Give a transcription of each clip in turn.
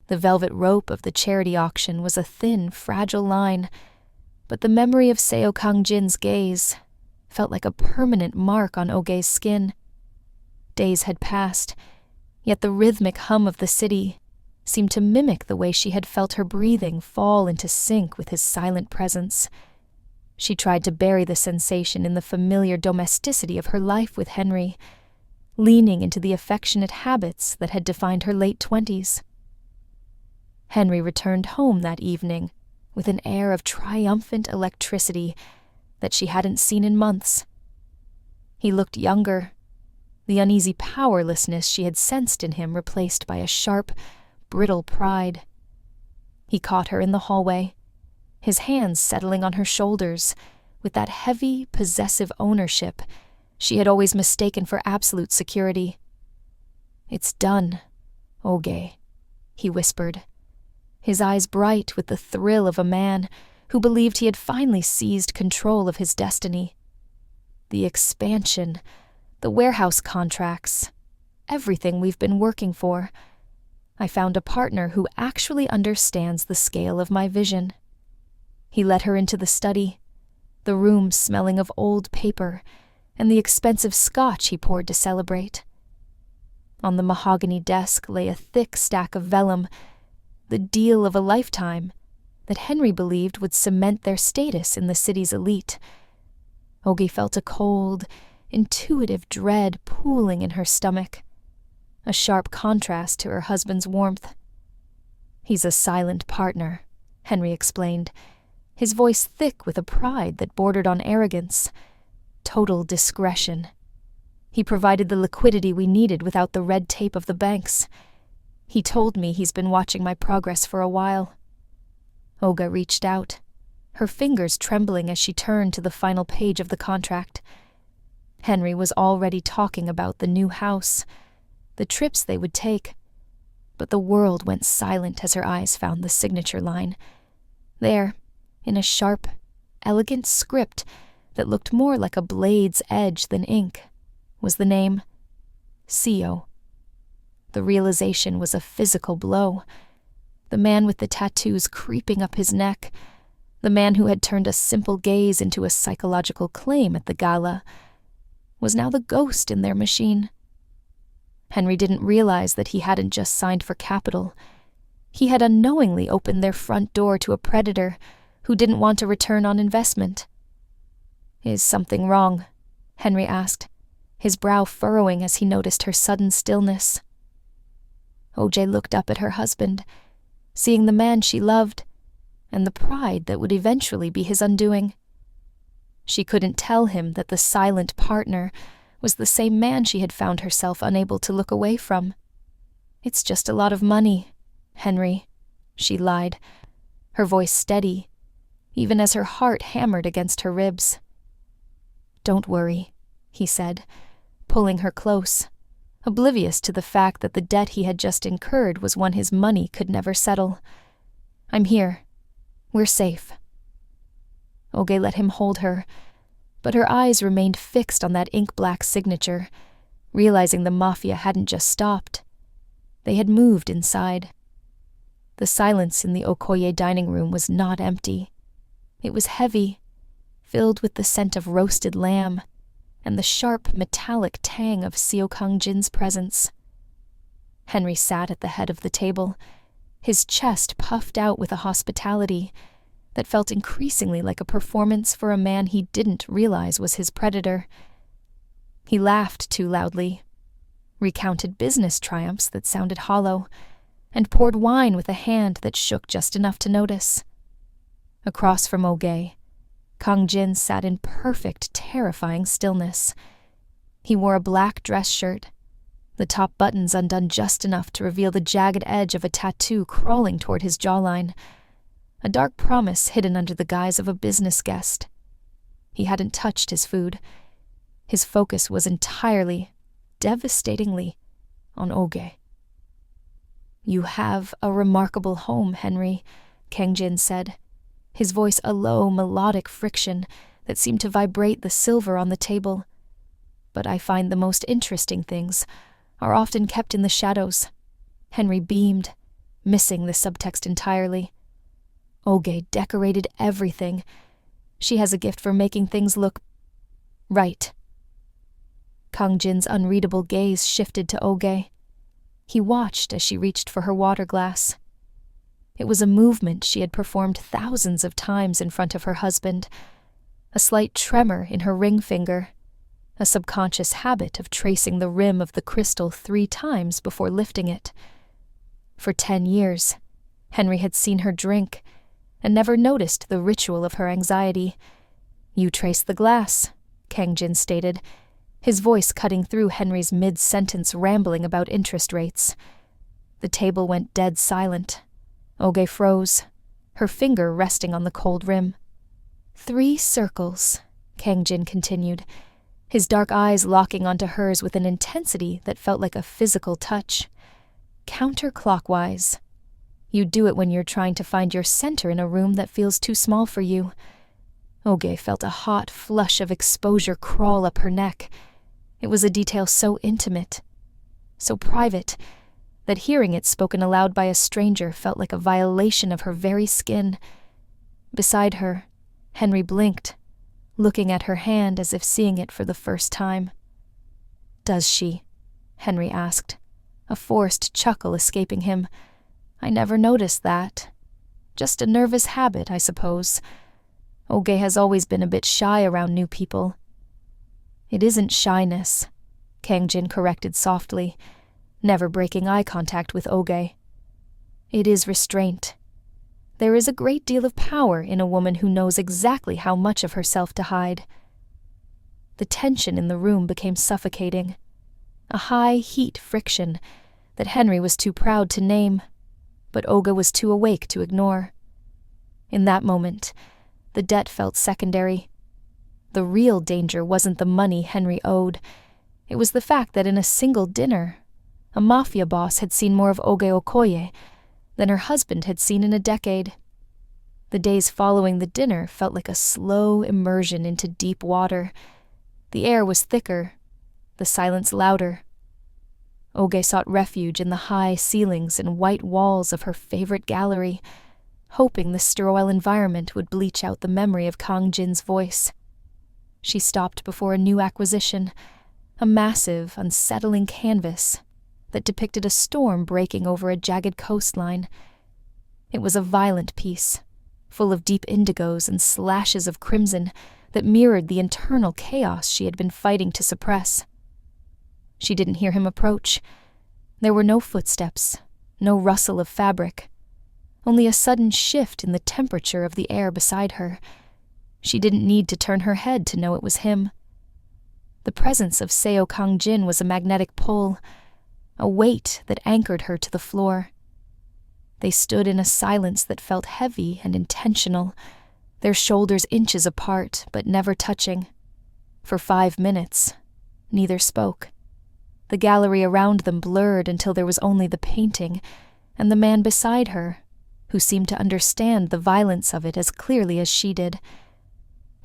The velvet rope of the charity auction was a thin, fragile line, but the memory of Seo Kang-jin's gaze felt like a permanent mark on Oge's skin. Days had passed, yet the rhythmic hum of the city seemed to mimic the way she had felt her breathing fall into sync with his silent presence. She tried to bury the sensation in the familiar domesticity of her life with Henry, leaning into the affectionate habits that had defined her late 20s. Henry returned home that evening with an air of triumphant electricity that she hadn't seen in months. He looked younger, the uneasy powerlessness she had sensed in him replaced by a sharp, brittle pride. He caught her in the hallway, his hands settling on her shoulders with that heavy, possessive ownership she had always mistaken for absolute security. "It's done, Oge," he whispered, his eyes bright with the thrill of a man who believed he had finally seized control of his destiny. "The expansion, the warehouse contracts, everything we've been working for. I found a partner who actually understands the scale of my vision." He led her into the study, the room smelling of old paper and the expensive scotch he poured to celebrate. On the mahogany desk lay a thick stack of vellum, the deal of a lifetime that Henry believed would cement their status in the city's elite. Oge felt a cold, intuitive dread pooling in her stomach, a sharp contrast to her husband's warmth. "He's a silent partner," Henry explained, his voice thick with a pride that bordered on arrogance. "Total discretion. He provided the liquidity we needed without the red tape of the banks. He told me he's been watching my progress for a while." Olga reached out, her fingers trembling as she turned to the final page of the contract. Henry was already talking about the new house, the trips they would take, but the world went silent as her eyes found the signature line. There, in a sharp, elegant script that looked more like a blade's edge than ink, was the name Seo. The realization was a physical blow. The man with the tattoos creeping up his neck, the man who had turned a simple gaze into a psychological claim at the Gala, was now the ghost in their machine. Henry didn't realize that he hadn't just signed for capital. He had unknowingly opened their front door to a predator who didn't want a return on investment. "Is something wrong?" Henry asked, his brow furrowing as he noticed her sudden stillness. OJ looked up at her husband, seeing the man she loved, and the pride that would eventually be his undoing. She couldn't tell him that the silent partner was the same man she had found herself unable to look away from. "It's just a lot of money, Henry," she lied, her voice steady, even as her heart hammered against her ribs. "Don't worry," he said, pulling her close, oblivious to the fact that the debt he had just incurred was one his money could never settle. "I'm here. We're safe." Oge let him hold her, but her eyes remained fixed on that ink-black signature, realizing the Mafia hadn't just stopped. They had moved inside. The silence in the Okoye dining room was not empty. It was heavy, filled with the scent of roasted lamb and the sharp, metallic tang of Seo Kang-jin's presence. Henry sat at the head of the table, his chest puffed out with a hospitality that felt increasingly like a performance for a man he didn't realize was his predator. He laughed too loudly, recounted business triumphs that sounded hollow, and poured wine with a hand that shook just enough to notice. Across from Oge, Kang-jin sat in perfect, terrifying stillness. He wore a black dress shirt, the top buttons undone just enough to reveal the jagged edge of a tattoo crawling toward his jawline, a dark promise hidden under the guise of a business guest. He hadn't touched his food. His focus was entirely, devastatingly, on Oge. "You have a remarkable home, Henry," Kang-jin said, his voice a low, melodic friction that seemed to vibrate the silver on the table. "But I find the most interesting things are often kept in the shadows." Henry beamed, missing the subtext entirely. Oge decorated everything. She has a gift for making things look right. Kang Jin's unreadable gaze shifted to Oge. He watched as she reached for her water glass. It was a movement she had performed thousands of times in front of her husband, a slight tremor in her ring finger, a subconscious habit of tracing the rim of the crystal 3 times before lifting it. For 10 years, Henry had seen her drink and never noticed the ritual of her anxiety. "You trace the glass," Kang Jin stated, his voice cutting through Henry's mid-sentence rambling about interest rates. The table went dead silent. Oge froze, her finger resting on the cold rim. 3 circles, Kang Jin continued, his dark eyes locking onto hers with an intensity that felt like a physical touch. "Counterclockwise. You do it when you're trying to find your center in a room that feels too small for you." Oge felt a hot flush of exposure crawl up her neck. It was a detail so intimate, so private, that hearing it spoken aloud by a stranger felt like a violation of her very skin. Beside her, Henry blinked, looking at her hand as if seeing it for the first time. "Does she?" Henry asked, a forced chuckle escaping him. "I never noticed that. Just a nervous habit, I suppose. Oge has always been a bit shy around new people." "It isn't shyness," Kang Jin corrected softly, never breaking eye contact with Oge. "It is restraint. There is a great deal of power in a woman who knows exactly how much of herself to hide." The tension in the room became suffocating, a high heat friction that Henry was too proud to name, but Oge was too awake to ignore. In that moment, the debt felt secondary. The real danger wasn't the money Henry owed. It was the fact that in a single dinner, a Mafia boss had seen more of Oge Okoye than her husband had seen in a decade. The days following the dinner felt like a slow immersion into deep water. The air was thicker, the silence louder. Oge sought refuge in the high ceilings and white walls of her favorite gallery, hoping the sterile environment would bleach out the memory of Kang Jin's voice. She stopped before a new acquisition, a massive, unsettling canvas that depicted a storm breaking over a jagged coastline. It was a violent piece, full of deep indigos and slashes of crimson that mirrored the internal chaos she had been fighting to suppress. She didn't hear him approach. There were no footsteps, no rustle of fabric, only a sudden shift in the temperature of the air beside her. She didn't need to turn her head to know it was him. The presence of Seo Kang Jin was a magnetic pull, a weight that anchored her to the floor. They stood in a silence that felt heavy and intentional, their shoulders inches apart but never touching. For 5 minutes, neither spoke. The gallery around them blurred until there was only the painting and the man beside her, who seemed to understand the violence of it as clearly as she did.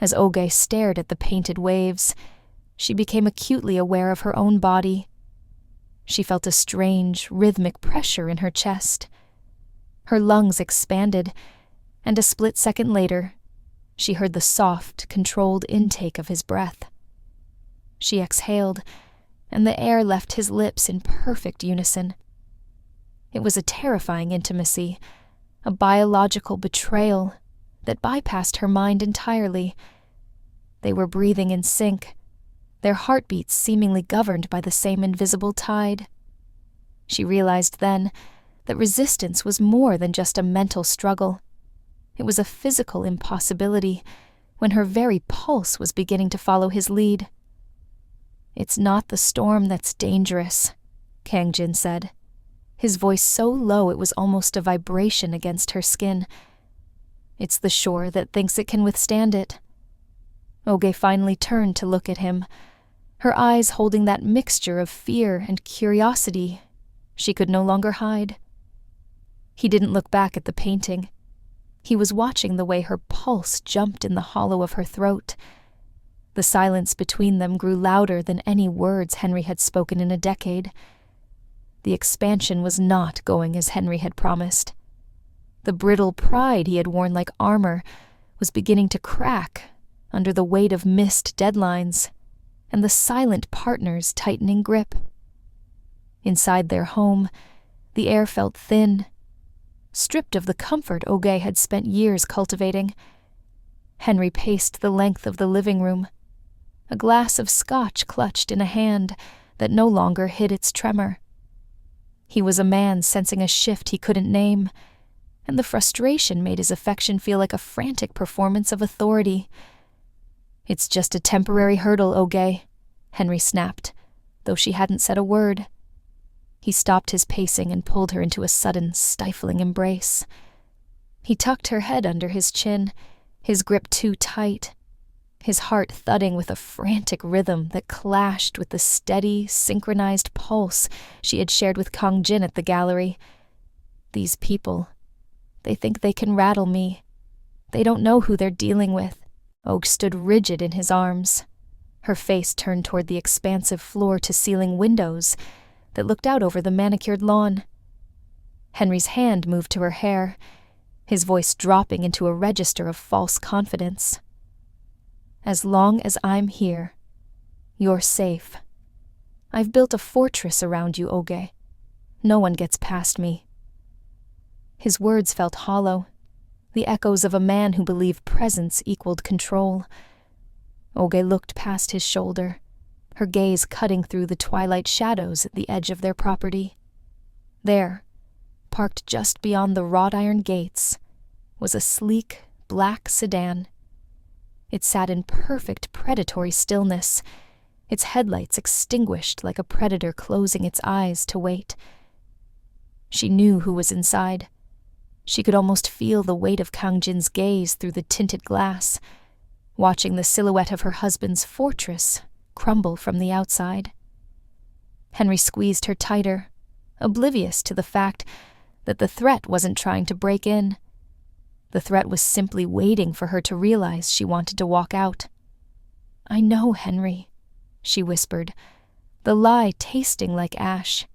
As Oge stared at the painted waves, she became acutely aware of her own body. She felt a strange, rhythmic pressure in her chest. Her lungs expanded, and a split second later, she heard the soft, controlled intake of his breath. She exhaled, and the air left his lips in perfect unison. It was a terrifying intimacy, a biological betrayal that bypassed her mind entirely. They were breathing in sync, their heartbeats seemingly governed by the same invisible tide. She realized then that resistance was more than just a mental struggle. It was a physical impossibility when her very pulse was beginning to follow his lead. "It's not the storm that's dangerous," Kang Jin said, his voice so low it was almost a vibration against her skin. "It's the shore that thinks it can withstand it." Oge finally turned to look at him, her eyes holding that mixture of fear and curiosity she could no longer hide. He didn't look back at the painting. He was watching the way her pulse jumped in the hollow of her throat. The silence between them grew louder than any words Henry had spoken in a decade. The expansion was not going as Henry had promised. The brittle pride he had worn like armor was beginning to crack under the weight of missed deadlines and the silent partner's tightening grip. Inside their home, the air felt thin, stripped of the comfort Ogé had spent years cultivating. Henry paced the length of the living room, a glass of scotch clutched in a hand that no longer hid its tremor. He was a man sensing a shift he couldn't name, and the frustration made his affection feel like a frantic performance of authority. "It's just a temporary hurdle, Ogé," Henry snapped, though she hadn't said a word. He stopped his pacing and pulled her into a sudden, stifling embrace. He tucked her head under his chin, his grip too tight, his heart thudding with a frantic rhythm that clashed with the steady, synchronized pulse she had shared with Kang Jin at the gallery. "These people, they think they can rattle me. They don't know who they're dealing with." Og stood rigid in his arms, her face turned toward the expansive floor-to-ceiling windows that looked out over the manicured lawn. Henry's hand moved to her hair, his voice dropping into a register of false confidence. "As long as I'm here, you're safe. I've built a fortress around you, Ogé. No one gets past me." His words felt hollow, the echoes of a man who believed presence equaled control. Ogé looked past his shoulder, her gaze cutting through the twilight shadows at the edge of their property. There, parked just beyond the wrought iron gates, was a sleek, black sedan. It sat in perfect predatory stillness, its headlights extinguished like a predator closing its eyes to wait. She knew who was inside. She could almost feel the weight of Kang Jin's gaze through the tinted glass, watching the silhouette of her husband's fortress crumble from the outside. Henry squeezed her tighter, oblivious to the fact that the threat wasn't trying to break in. The threat was simply waiting for her to realize she wanted to walk out. "I know, Henry," she whispered, the lie tasting like ash.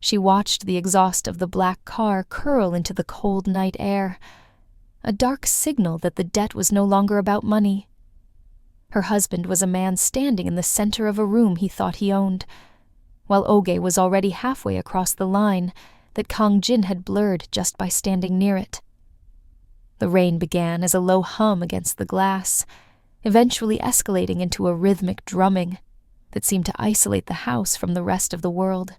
She watched the exhaust of the black car curl into the cold night air, a dark signal that the debt was no longer about money. Her husband was a man standing in the center of a room he thought he owned, while Ogé was already halfway across the line that Kang Jin had blurred just by standing near it. The rain began as a low hum against the glass, eventually escalating into a rhythmic drumming that seemed to isolate the house from the rest of the world.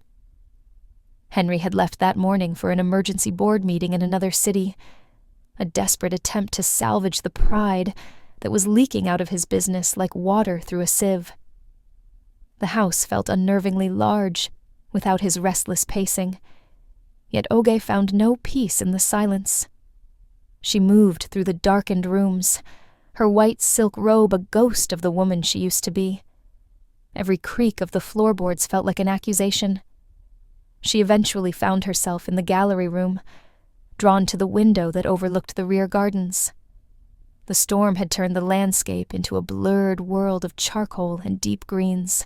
Henry had left that morning for an emergency board meeting in another city, a desperate attempt to salvage the pride that was leaking out of his business like water through a sieve. The house felt unnervingly large without his restless pacing, yet Ogé found no peace in the silence. She moved through the darkened rooms, her white silk robe a ghost of the woman she used to be. Every creak of the floorboards felt like an accusation. She eventually found herself in the gallery room, drawn to the window that overlooked the rear gardens. The storm had turned the landscape into a blurred world of charcoal and deep greens,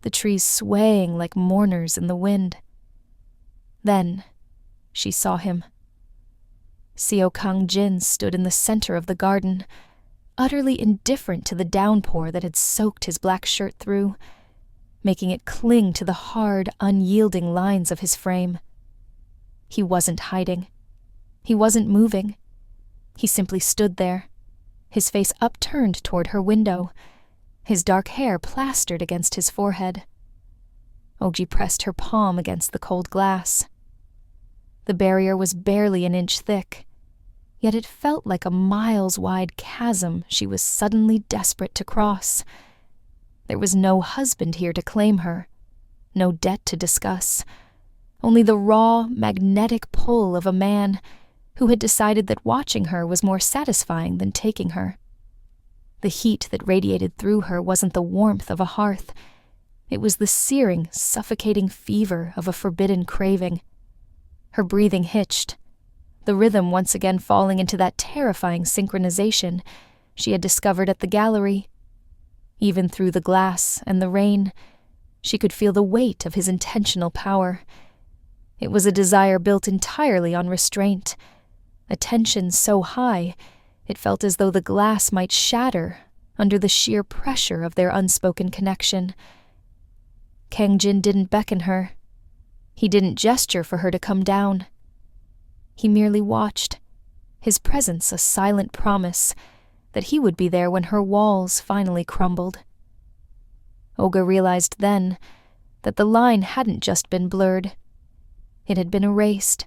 the trees swaying like mourners in the wind. Then she saw him. Seo Kang Jin stood in the center of the garden, utterly indifferent to the downpour that had soaked his black shirt through, making it cling to the hard, unyielding lines of his frame. He wasn't hiding. He wasn't moving. He simply stood there, his face upturned toward her window, his dark hair plastered against his forehead. Ogé pressed her palm against the cold glass. The barrier was barely an inch thick, yet it felt like a miles-wide chasm she was suddenly desperate to cross. There was no husband here to claim her, no debt to discuss, only the raw, magnetic pull of a man who had decided that watching her was more satisfying than taking her. The heat that radiated through her wasn't the warmth of a hearth. It was the searing, suffocating fever of a forbidden craving. Her breathing hitched, the rhythm once again falling into that terrifying synchronization she had discovered at the gallery. Even through the glass and the rain, She could feel the weight of his intentional power. It was a desire built entirely on restraint, a tension so high it felt as though the glass might shatter under the sheer pressure of their unspoken connection. Kang Jin didn't beckon her. He didn't gesture for her to come down. He merely watched, his presence a silent promise that he would be there when her walls finally crumbled. Olga realized then that the line hadn't just been blurred. It had been erased.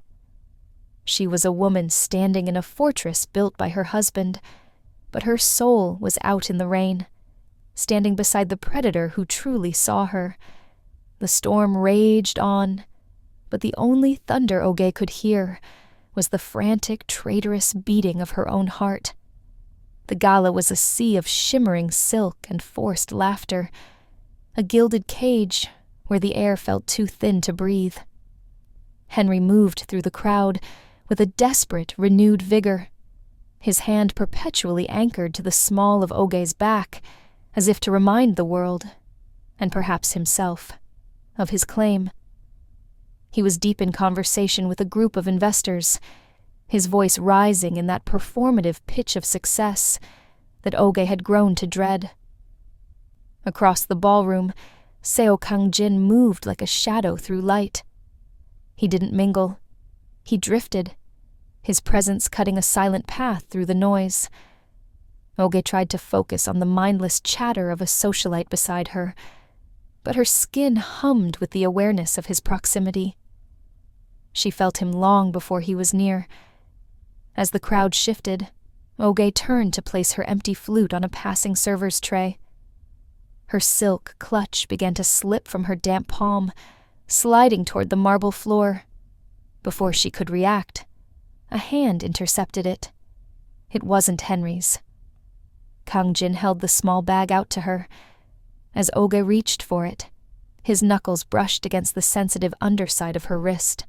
She was a woman standing in a fortress built by her husband, but her soul was out in the rain, standing beside the predator who truly saw her. The storm raged on, but the only thunder Olga could hear was the frantic, traitorous beating of her own heart. The Gala was a sea of shimmering silk and forced laughter, a gilded cage where the air felt too thin to breathe. Henry moved through the crowd with a desperate, renewed vigor, his hand perpetually anchored to the small of Olga's back, as if to remind the world, and perhaps himself, of his claim. He was deep in conversation with a group of investors, his voice rising in that performative pitch of success that Olga had grown to dread. Across the ballroom, Seo Kang-jin moved like a shadow through light. He didn't mingle. He drifted, his presence cutting a silent path through the noise. Olga tried to focus on the mindless chatter of a socialite beside her, but her skin hummed with the awareness of his proximity. She felt him long before he was near. As the crowd shifted, Olga turned to place her empty flute on a passing server's tray. Her silk clutch began to slip from her damp palm, sliding toward the marble floor. Before she could react, a hand intercepted it. It wasn't Henry's. Kang Jin held the small bag out to her. As Olga reached for it, his knuckles brushed against the sensitive underside of her wrist.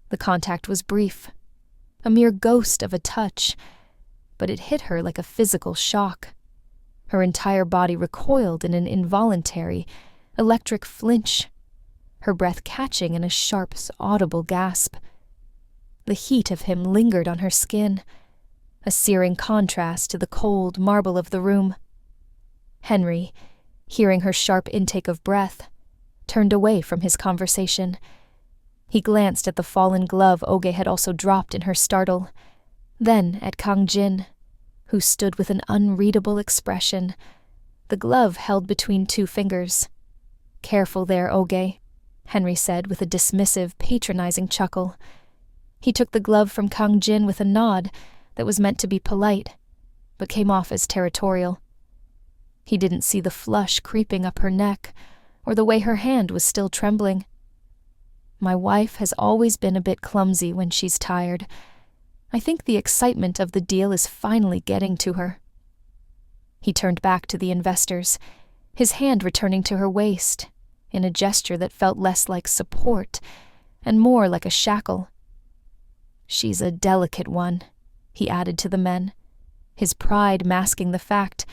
The contact was brief, a mere ghost of a touch, but it hit her like a physical shock. Her entire body recoiled in an involuntary, electric flinch, her breath catching in a sharp, audible gasp. The heat of him lingered on her skin, a searing contrast to the cold marble of the room. Henry, hearing her sharp intake of breath, turned away from his conversation. He glanced at the fallen glove Olga had also dropped in her startle, then at Kang Jin, who stood with an unreadable expression, the glove held between two fingers. "Careful there, Olga," Henry said with a dismissive, patronizing chuckle. He took the glove from Kang Jin with a nod that was meant to be polite, but came off as territorial. He didn't see the flush creeping up her neck, or the way her hand was still trembling. "My wife has always been a bit clumsy when she's tired. I think the excitement of the deal is finally getting to her." He turned back to the investors, his hand returning to her waist, in a gesture that felt less like support and more like a shackle. "She's a delicate one," he added to the men, his pride masking the fact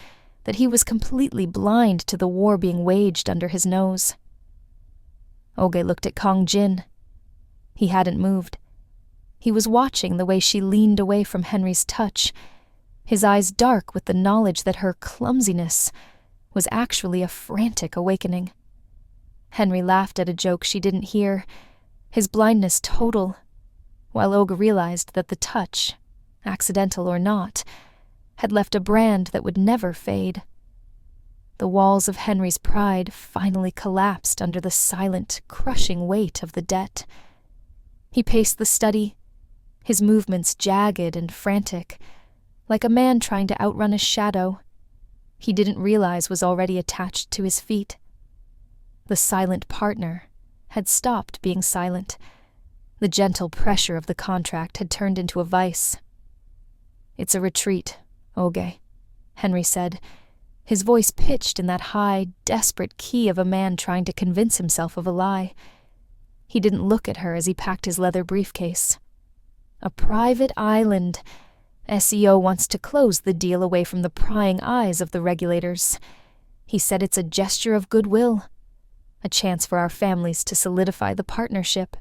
that he was completely blind to the war being waged under his nose. Olga looked at Kang Jin. He hadn't moved. He was watching the way she leaned away from Henry's touch, his eyes dark with the knowledge that her clumsiness was actually a frantic awakening. Henry laughed at a joke she didn't hear, his blindness total, while Olga realized that the touch, accidental or not, had left a brand that would never fade. The walls of Henry's pride finally collapsed under the silent, crushing weight of the debt. He paced the study, his movements jagged and frantic, like a man trying to outrun a shadow he didn't realize was already attached to his feet. The silent partner had stopped being silent. The gentle pressure of the contract had turned into a vice. "It's a retreat, Olga," Henry said, his voice pitched in that high, desperate key of a man trying to convince himself of a lie. He didn't look at her as he packed his leather briefcase. "A private island. SEO wants to close the deal away from the prying eyes of the regulators. He said it's a gesture of goodwill. a chance for our families to solidify the partnership.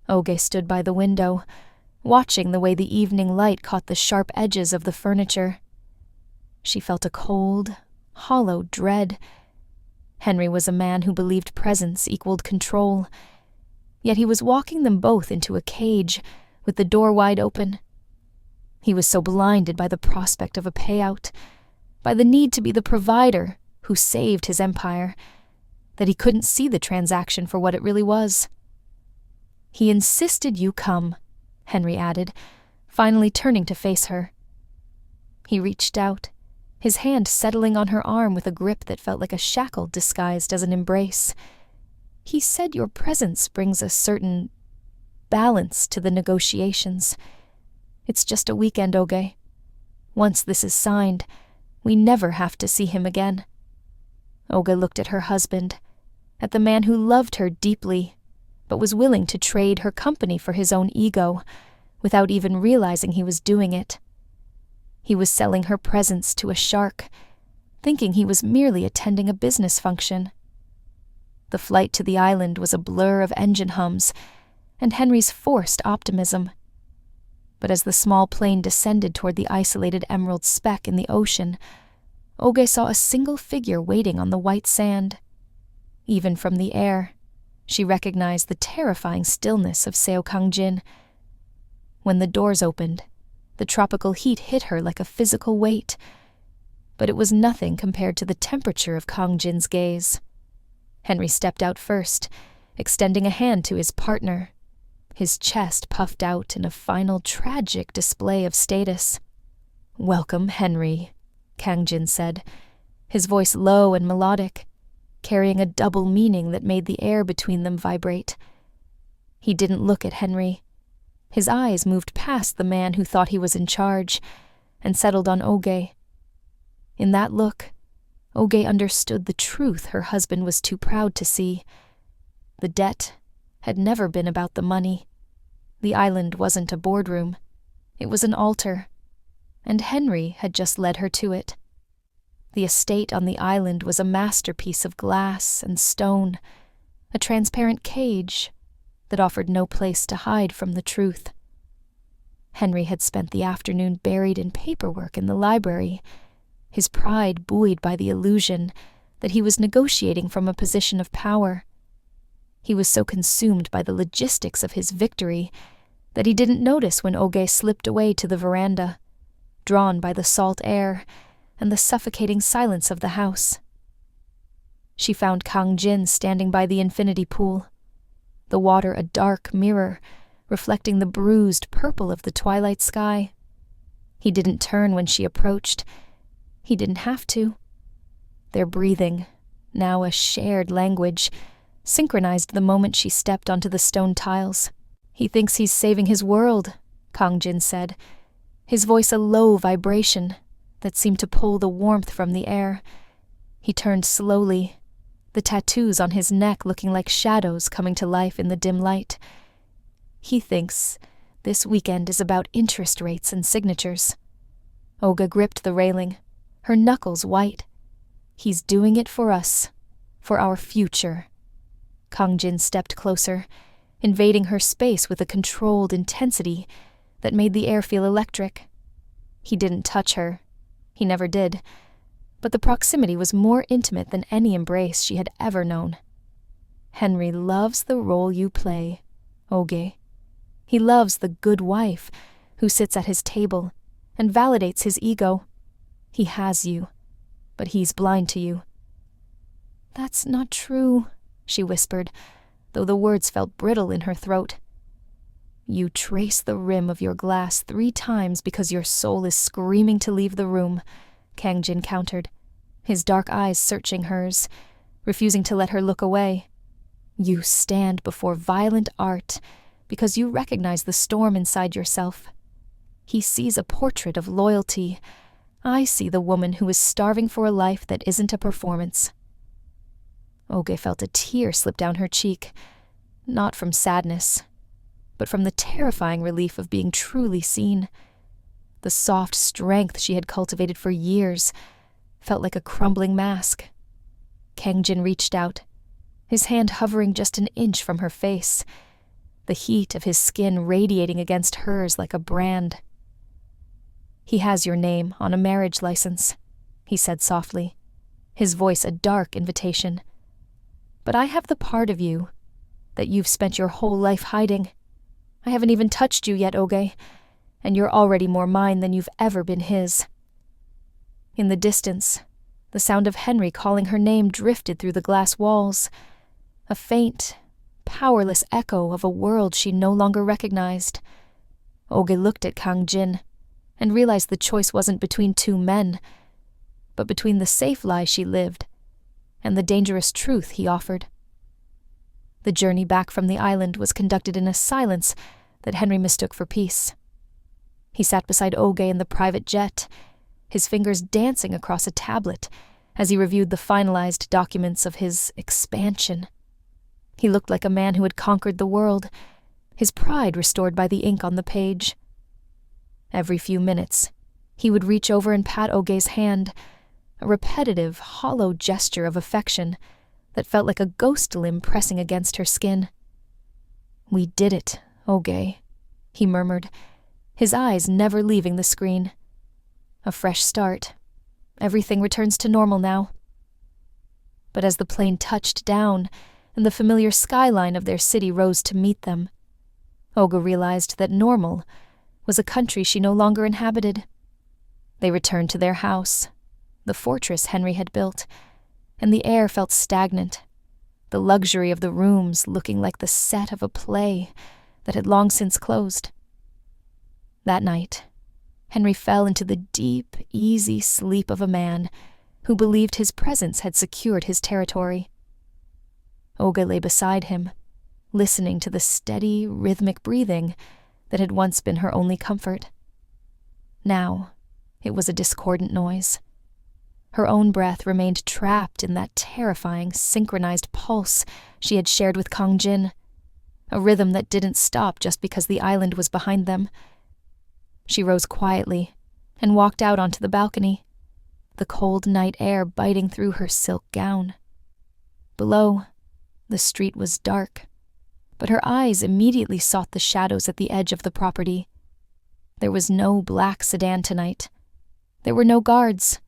Oge stood by the window, watching the way the evening light caught the sharp edges of the furniture. She felt a cold, hollow dread. Henry was a man who believed presence equaled control, yet he was walking them both into a cage, with the door wide open. He was so blinded by the prospect of a payout, by the need to be the provider who saved his empire, that he couldn't see the transaction for what it really was. "He insisted you come," Henry added, finally turning to face her. He reached out, his hand settling on her arm with a grip that felt like a shackle disguised as an embrace. "He said your presence brings a certain balance to the negotiations. It's just a weekend, Oge. Once this is signed, we never have to see him again." Oge looked at her husband, at the man who loved her deeply, but was willing to trade her company for his own ego, without even realizing he was doing it. He was selling her presence to a shark, thinking he was merely attending a business function. The flight to the island was a blur of engine hums, and Henry's forced optimism. But as the small plane descended toward the isolated emerald speck in the ocean, Oge saw a single figure waiting on the white sand. Even from the air, she recognized the terrifying stillness of Seokangjin. When the doors opened, the tropical heat hit her like a physical weight, but it was nothing compared to the temperature of Kangjin's gaze. Henry stepped out first, extending a hand to his partner, his chest puffed out in a final tragic display of status. "Welcome, Henry," Kangjin said, his voice low and melodic, carrying a double meaning that made the air between them vibrate. He didn't look at Henry. His eyes moved past the man who thought he was in charge and settled on Oge. In that look, Oge understood the truth her husband was too proud to see. The debt had never been about the money. The island wasn't a boardroom. It was an altar, and Henry had just led her to it. The estate on the island was a masterpiece of glass and stone, a transparent cage that offered no place to hide from the truth. Henry had spent the afternoon buried in paperwork in the library, his pride buoyed by the illusion that he was negotiating from a position of power. He was so consumed by the logistics of his victory that he didn't notice when Oge slipped away to the veranda, drawn by the salt air and the suffocating silence of the house. She found Kangjin standing by the infinity pool, the water a dark mirror, reflecting the bruised purple of the twilight sky. He didn't turn when she approached. He didn't have to. Their breathing, now a shared language, synchronized the moment she stepped onto the stone tiles. "He thinks he's saving his world," Kangjin said, his voice a low vibration that seemed to pull the warmth from the air. He turned slowly, the tattoos on his neck looking like shadows coming to life in the dim light. "He thinks this weekend is about interest rates and signatures." Oge gripped the railing, her knuckles white. "He's doing it for us, for our future." Kangjin stepped closer, invading her space with a controlled intensity that made the air feel electric. He didn't touch her. He never did. But the proximity was more intimate than any embrace she had ever known. "Henry loves the role you play, Oge. He loves the good wife who sits at his table and validates his ego. He has you, but he's blind to you." "That's not true," she whispered, though the words felt brittle in her throat. "You trace the rim of your glass 3 times because your soul is screaming to leave the room," Kangjin countered, his dark eyes searching hers, refusing to let her look away. "You stand before violent art because you recognize the storm inside yourself. He sees a portrait of loyalty. I see the woman who is starving for a life that isn't a performance." Oge felt a tear slip down her cheek, not from sadness, but from the terrifying relief of being truly seen. The soft strength she had cultivated for years felt like a crumbling mask. Kangjin reached out, his hand hovering just an inch from her face, the heat of his skin radiating against hers like a brand. "He has your name on a marriage license," he said softly, his voice a dark invitation. "But I have the part of you that you've spent your whole life hiding. I haven't even touched you yet, Oge, and you're already more mine than you've ever been his." In the distance, the sound of Henry calling her name drifted through the glass walls, a faint, powerless echo of a world she no longer recognized. Oge looked at Kang Jin and realized the choice wasn't between two men, but between the safe lie she lived and the dangerous truth he offered. The journey back from the island was conducted in a silence that Henry mistook for peace. He sat beside Oge in the private jet, his fingers dancing across a tablet as he reviewed the finalized documents of his expansion. He looked like a man who had conquered the world, his pride restored by the ink on the page. Every few minutes, he would reach over and pat Oge's hand, a repetitive, hollow gesture of affection that felt like a ghost limb pressing against her skin. "We did it, Oge," he murmured, his eyes never leaving the screen. "A fresh start. Everything returns to normal now." But as the plane touched down and the familiar skyline of their city rose to meet them, Olga realized that normal was a country she no longer inhabited. They returned to their house, the fortress Henry had built, and the air felt stagnant, the luxury of the rooms looking like the set of a play that had long since closed. That night, Henry fell into the deep, easy sleep of a man who believed his presence had secured his territory. Olga lay beside him, listening to the steady, rhythmic breathing that had once been her only comfort. Now, it was a discordant noise. Her own breath remained trapped in that terrifying, synchronized pulse she had shared with Kang Jin, a rhythm that didn't stop just because the island was behind them. She rose quietly and walked out onto the balcony, the cold night air biting through her silk gown. Below, the street was dark, but her eyes immediately sought the shadows at the edge of the property. There was no black sedan tonight. There were no guards,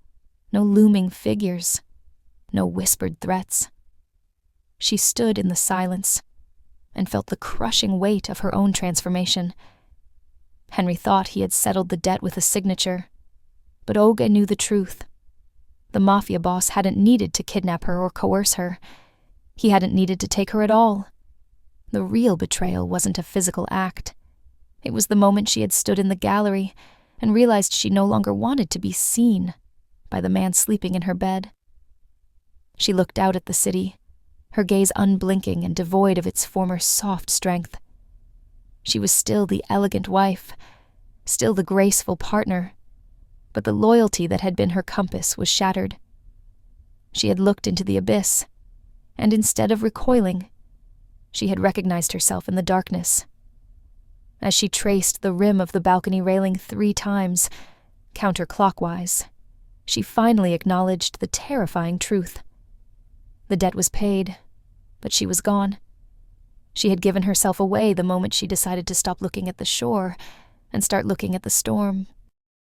no looming figures, no whispered threats. She stood in the silence and felt the crushing weight of her own transformation. Henry thought he had settled the debt with a signature, but Olga knew the truth. The Mafia boss hadn't needed to kidnap her or coerce her. He hadn't needed to take her at all. The real betrayal wasn't a physical act. It was the moment she had stood in the gallery and realized she no longer wanted to be seen by the man sleeping in her bed. She looked out at the city, her gaze unblinking and devoid of its former soft strength. She was still the elegant wife, still the graceful partner, but the loyalty that had been her compass was shattered. She had looked into the abyss, and instead of recoiling, she had recognized herself in the darkness. As she traced the rim of the balcony railing 3 times, counterclockwise, she finally acknowledged the terrifying truth. The debt was paid, but she was gone. She had given herself away the moment she decided to stop looking at the shore and start looking at the storm